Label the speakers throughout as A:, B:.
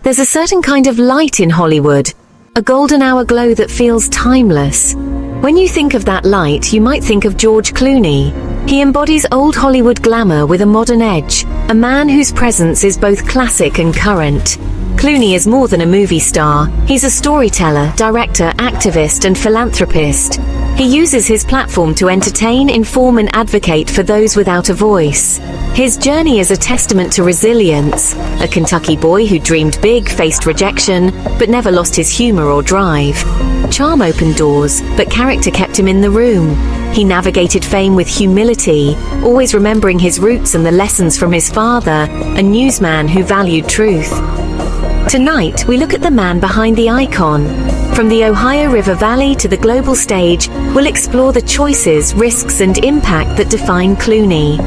A: There's a certain kind of light in Hollywood, a golden hour glow that feels timeless. When you think of that light, you might think of George Clooney. He embodies old Hollywood glamour with a modern edge, a man whose presence is both classic and current. Clooney is more than a movie star. He's a storyteller, director, activist, and philanthropist. He uses his platform to entertain, inform, and advocate for those without a voice. His journey is a testament to resilience. A Kentucky boy who dreamed big, faced rejection, but never lost his humor or drive. Charm opened doors, but character kept him in the room. He navigated fame with humility, always remembering his roots and the lessons from his father, a newsman who valued truth. Tonight, we look at the man behind the icon. From the Ohio River Valley to the global stage, we'll explore the choices, risks, and impact that define Clooney.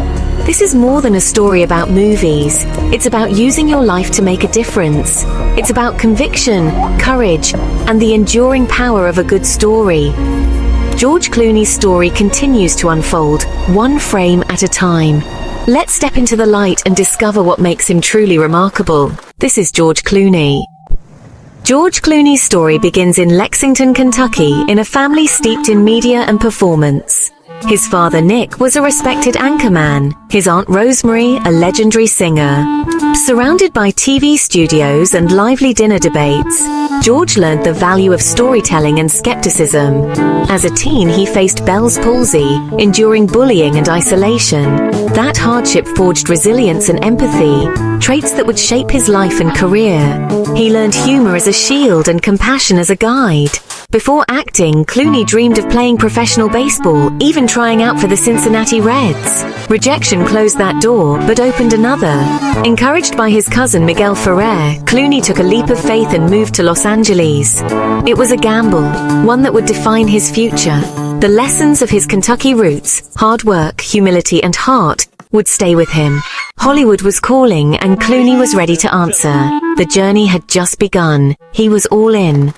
A: This is more than a story about movies. It's about using your life to make a difference. It's about conviction, courage, and the enduring power of a good story. George Clooney's story continues to unfold, one frame at a time. Let's step into the light and discover what makes him truly remarkable. This is George Clooney. George Clooney's story begins in Lexington, Kentucky, in a family steeped in media and performance. His father, Nick, was a respected anchorman, his aunt Rosemary, a legendary singer. Surrounded by TV studios and lively dinner debates, George learned the value of storytelling and skepticism. As a teen, he faced Bell's palsy, enduring bullying and isolation. That hardship forged resilience and empathy, traits that would shape his life and career. He learned humor as a shield and compassion as a guide. Before acting, Clooney dreamed of playing professional baseball, even trying out for the Cincinnati Reds. Rejection closed that door, but opened another. Encouraged by his cousin Miguel Ferrer, Clooney took a leap of faith and moved to Los Angeles. It was a gamble, one that would define his future. The lessons of his Kentucky roots, hard work, humility, and heart, would stay with him. Hollywood was calling, and Clooney was ready to answer. The journey had just begun. He was all in.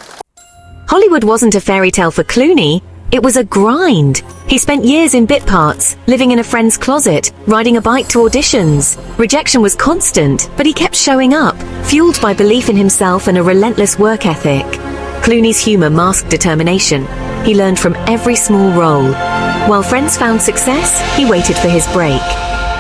A: Hollywood wasn't a fairy tale for Clooney, it was a grind. He spent years in bit parts, living in a friend's closet, riding a bike to auditions. Rejection was constant, but he kept showing up, fueled by belief in himself and a relentless work ethic. Clooney's humor masked determination. He learned from every small role. While friends found success, he waited for his break.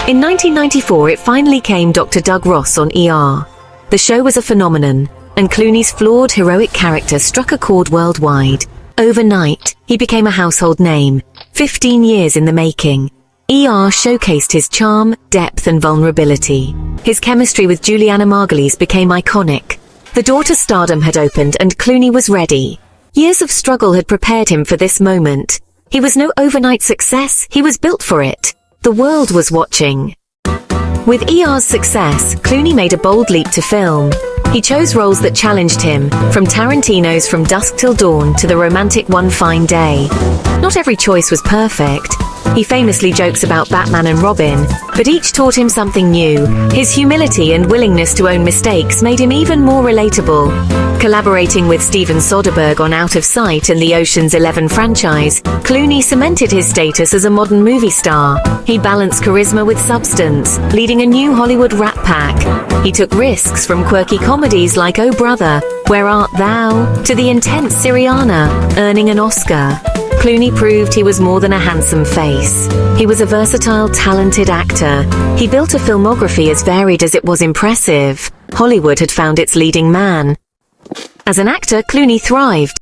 A: In 1994, it finally came Dr. Doug Ross on ER. The show was a phenomenon, and Clooney's flawed, heroic character struck a chord worldwide. Overnight, he became a household name, 15 years in the making. ER showcased his charm, depth, and vulnerability. His chemistry with Julianna Margulies became iconic. The door to stardom had opened, and Clooney was ready. Years of struggle had prepared him for this moment. He was no overnight success, he was built for it. The world was watching. With ER's success, Clooney made a bold leap to film. He chose roles that challenged him, from Tarantino's From Dusk Till Dawn to the romantic One Fine Day. Not every choice was perfect. He famously jokes about Batman and Robin, but each taught him something new. His humility and willingness to own mistakes made him even more relatable. Collaborating with Steven Soderbergh on Out of Sight and the Ocean's 11 franchise, Clooney cemented his status as a modern movie star. He balanced charisma with substance, leading a new Hollywood rat pack. He took risks from quirky comedies like Oh Brother, Where Art Thou, to the intense Syriana, earning an Oscar. Clooney proved he was more than a handsome face. He was a versatile, talented actor. He built a filmography as varied as it was impressive. Hollywood had found its leading man. As an actor, Clooney thrived.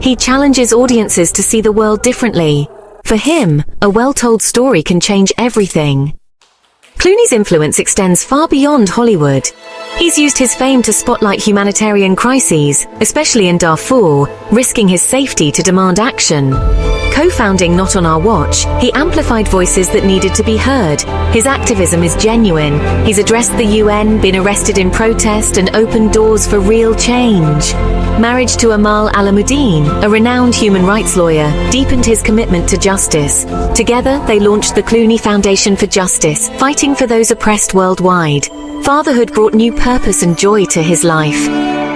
A: He challenges audiences to see the world differently. For him, a well-told story can change everything. Clooney's influence extends far beyond Hollywood. He's used his fame to spotlight humanitarian crises, especially in Darfur, risking his safety to demand action. Co-founding Not On Our Watch, he amplified voices that needed to be heard. His activism is genuine. He's addressed the UN, been arrested in protest, and opened doors for real change. Marriage to Amal Clooney, a renowned human rights lawyer, deepened his commitment to justice. Together, they launched the Clooney Foundation for Justice, fighting for those oppressed worldwide. Fatherhood brought new purpose and joy to his life.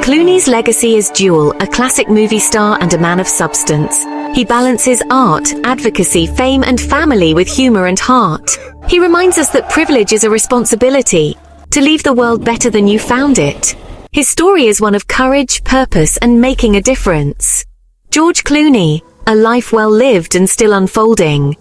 A: Clooney's legacy is dual, a classic movie star and a man of substance. He balances art, advocacy, fame, and family with humor and heart. He reminds us that privilege is a responsibility, to leave the world better than you found it. His story is one of courage, purpose, and making a difference. George Clooney, a life well lived and still unfolding.